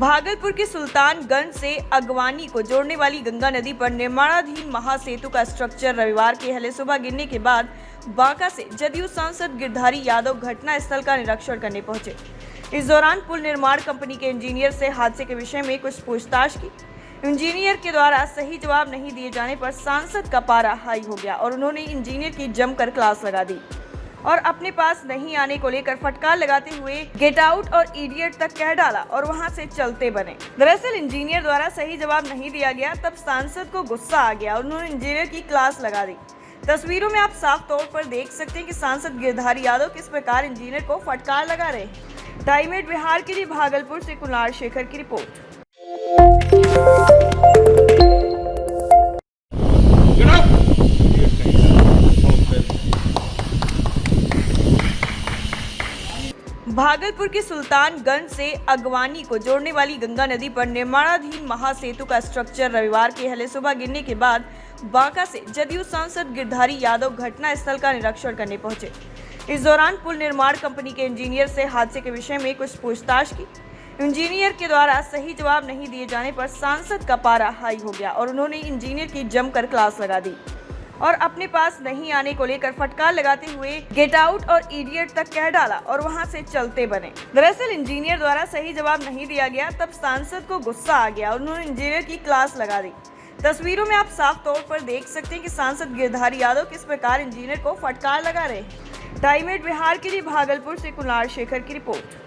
भागलपुर के सुल्तानगंज से अगवानी को जोड़ने वाली गंगा नदी पर निर्माणाधीन महासेतु का स्ट्रक्चर रविवार की हले सुबह गिरने के बाद बांका से जदयू सांसद गिरधारी यादव घटना स्थल का निरीक्षण करने पहुंचे। इस दौरान पुल निर्माण कंपनी के इंजीनियर से हादसे के विषय में कुछ पूछताछ की। इंजीनियर के द्वारा सही जवाब नहीं दिए जाने पर सांसद का पारा हाई हो गया और उन्होंने इंजीनियर की जमकर क्लास लगा दी और अपने पास नहीं आने को लेकर फटकार लगाते हुए गेट आउट और इडियट तक कह डाला और वहां से चलते बने। दरअसल इंजीनियर द्वारा सही जवाब नहीं दिया गया, तब सांसद को गुस्सा आ गया और उन्होंने इंजीनियर की क्लास लगा दी। तस्वीरों में आप साफ तौर पर देख सकते हैं कि सांसद गिरधारी यादव किस प्रकार इंजीनियर को फटकार लगा रहे हैं। टाइम 8 बिहार के लिए भागलपुर से कुणाल शेखर की रिपोर्ट। भागलपुर के सुल्तानगंज से अगवानी को जोड़ने वाली गंगा नदी पर निर्माणाधीन महासेतु का स्ट्रक्चर रविवार की हले सुबह गिरने के बाद बांका से जदयू सांसद गिरधारी यादव घटना स्थल का निरीक्षण करने पहुंचे। इस दौरान पुल निर्माण कंपनी के इंजीनियर से हादसे के विषय में कुछ पूछताछ की। इंजीनियर के द्वारा सही जवाब नहीं दिए जाने पर सांसद का पारा हाई हो गया और उन्होंने इंजीनियर की जमकर क्लास लगा दी और अपने पास नहीं आने को लेकर फटकार लगाते हुए गेट आउट और इडियट तक कह डाला और वहां से चलते बने। दरअसल इंजीनियर द्वारा सही जवाब नहीं दिया गया, तब सांसद को गुस्सा आ गया और उन्होंने इंजीनियर की क्लास लगा दी। तस्वीरों में आप साफ तौर पर देख सकते हैं कि सांसद गिरधारी यादव किस प्रकार इंजीनियर को फटकार लगा रहे हैं। टाइम 8 बिहार के लिए भागलपुर से कुणाल शेखर की रिपोर्ट।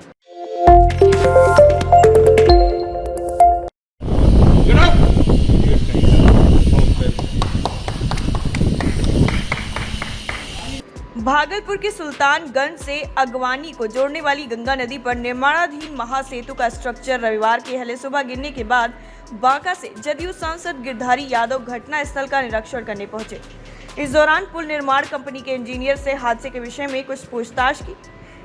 भागलपुर के सुल्तानगंज से अगवानी को जोड़ने वाली गंगा नदी पर निर्माणाधीन महासेतु का स्ट्रक्चर रविवार की हले सुबह गिरने के बाद बांका से जदयू सांसद गिरधारी यादव घटना स्थल का निरीक्षण करने पहुंचे। इस दौरान पुल निर्माण कंपनी के इंजीनियर से हादसे के विषय में कुछ पूछताछ की।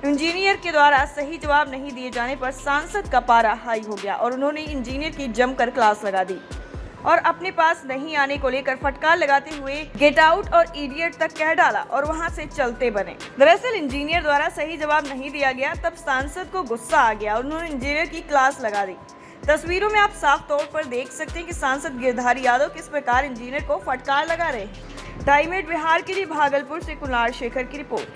इंजीनियर के द्वारा सही जवाब नहीं दिए जाने पर सांसद का पारा हाई हो गया और उन्होंने इंजीनियर की जमकर क्लास लगा दी और अपने पास नहीं आने को लेकर फटकार लगाते हुए गेट आउट और इडियट तक कह डाला और वहां से चलते बने। दरअसल इंजीनियर द्वारा सही जवाब नहीं दिया गया, तब सांसद को गुस्सा आ गया और उन्होंने इंजीनियर की क्लास लगा दी। तस्वीरों में आप साफ तौर पर देख सकते हैं कि सांसद गिरधारी यादव किस प्रकार इंजीनियर को फटकार लगा रहे हैं। टाइम 8 बिहार के लिए भागलपुर से कुणाल शेखर की रिपोर्ट।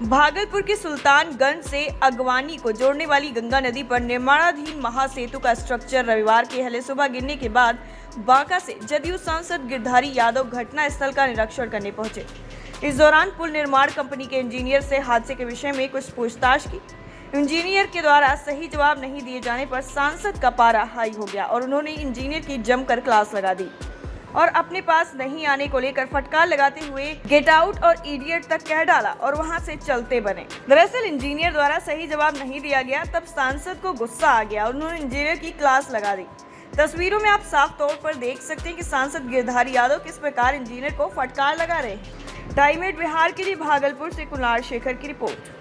भागलपुर के सुल्तानगंज से अगवानी को जोड़ने वाली गंगा नदी पर निर्माणाधीन महासेतु का स्ट्रक्चर रविवार की हले सुबह गिरने के बाद बांका से जदयू सांसद गिरधारी यादव घटना स्थल का निरीक्षण करने पहुंचे। इस दौरान पुल निर्माण कंपनी के इंजीनियर से हादसे के विषय में कुछ पूछताछ की। इंजीनियर के द्वारा सही जवाब नहीं दिए जाने पर सांसद का पारा हाई हो गया और उन्होंने इंजीनियर की जमकर क्लास लगा दी और अपने पास नहीं आने को लेकर फटकार लगाते हुए गेट आउट और इडियट तक कह डाला और वहां से चलते बने। दरअसल इंजीनियर द्वारा सही जवाब नहीं दिया गया, तब सांसद को गुस्सा आ गया और उन्होंने इंजीनियर की क्लास लगा दी। तस्वीरों में आप साफ तौर पर देख सकते हैं कि सांसद गिरधारी यादव किस प्रकार इंजीनियर को फटकार लगा रहे हैं। टाइम 8 बिहार के लिए भागलपुर से कुणाल शेखर की रिपोर्ट।